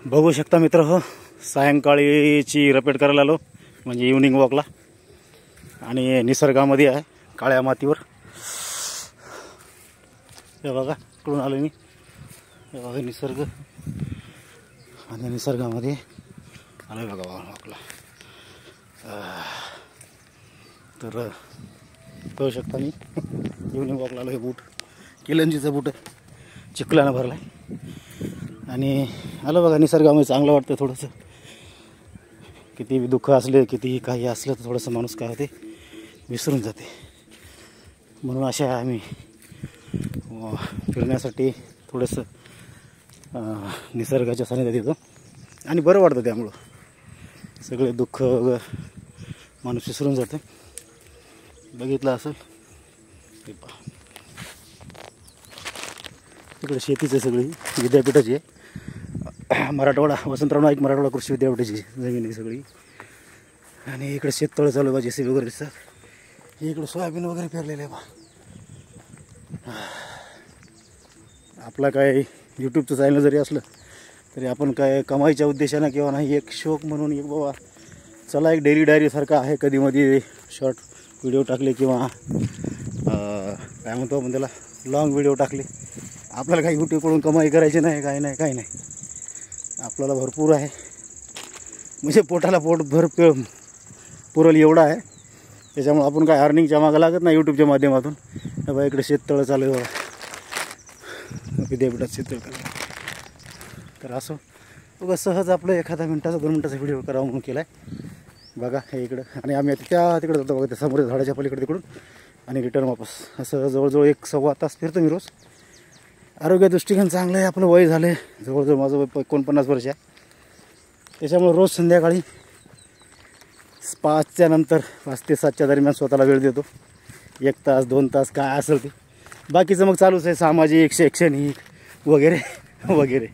बघू शकता मित्र हो, सायंकाळीची रपेट करायला आलो, म्हणजे इव्हनिंग वॉकला. आणि निसर्गामध्ये आहे काळ्या मातीवर. हे बघा कुठून आलो मी, हे बघा निसर्ग. आणि निसर्गामध्ये आलो बघा वॉकला. तर बघू शकता मी इव्हनिंग वॉकला आलो. हे बूट किलंजीचं बूट आहे, चिखलानं भरला आहे. आणि आलं बघा निसर्गामध्ये चांगलं वाटतं थोडंसं. किती दुःख असले, किती काही असलं तर थोडंसं माणूस काय होते विसरून जाते. म्हणून अशा आम्ही फिरण्यासाठी थोडंसं निसर्गाच्या सानिध्यात येतो आणि बरं वाटतं. त्यामुळं सगळे दुःख माणूस विसरून जाते. बघितलं असेल ते पहा, इकडे शेतीचं सगळी विद्यापीठाची आहे. मराठवाडा वसंतराव नाईक मराठवाडा कृषी विद्यापीठाची जमीन आहे सगळी. आणि इकडे शेततळं चालू आहे, जेसीबी वगैरे दिसतात. इकडे सोयाबीन वगैरे पेरलेलं आहे बा. आपला काय यूट्यूबचं चॅनल जरी असलं तरी आपण काय कमाईच्या उद्देशानं किंवा नाही, एक शौक म्हणून एक बाबा चला एक डेली डायरीसारखा आहे. कधीमध्ये शॉर्ट व्हिडिओ टाकले किंवा काय म्हणतो आपण त्याला लॉंग व्हिडिओ टाकले. आपल्याला काही यूट्यूबकडून कमाई करायची नाही, काही नाही, काही नाही. आपल्याला भरपूर आहे, म्हणजे पोटाला पोट पुरल एवढा आहे. त्याच्यामुळे आपण काय अर्निंगच्या मागं लागत नाही यूट्यूबच्या माध्यमातून. बाबा इकडे शेततळं चालू आहे बघा, विद्यापीठात शेततळं. तर असं बघा सहज आपलं एखादा मिनटाचा 2 मिनटाचा व्हिडिओ करावा म्हणून केला आहे बघा. हे इकडं आणि आम्ही आता त्या तिकडे जातो बघा, त्या समोर झाडाच्या पलीकडे तिकडून आणि रिटर्न वापस. असं जवळजवळ 1-1.25 तास फिरतो मी रोज. आरोग्य दृष्टिकोन चांगलं आहे. आपलं वय झालं आहे जवळजवळ, माझं वय 49 वर्ष आहे. त्याच्यामुळे रोज संध्याकाळी 5च्या नंतर 5 ते 7च्या दरम्यान स्वतःला वेळ देतो. 1 तास 2 तास काय असेल ते. बाकीचं मग चालूच आहे सामाजिक, शैक्षणिक वगैरे वगैरे.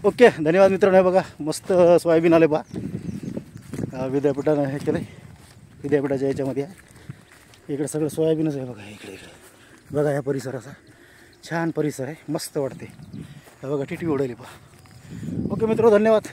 ओके, धन्यवाद मित्रांनो. बघा मस्त सोयाबीन आले बा, विद्यापीठानं हे केलं आहे, विद्यापीठाच्या याच्यामध्ये आहे. इकडे सगळं सोयाबीनच आहे बघा. इकडे बघा ह्या परिसराचा छान परिसर आहे, मस्त वाटते. बघा टिटवी उडवली पहा. ओके मित्र, धन्यवाद.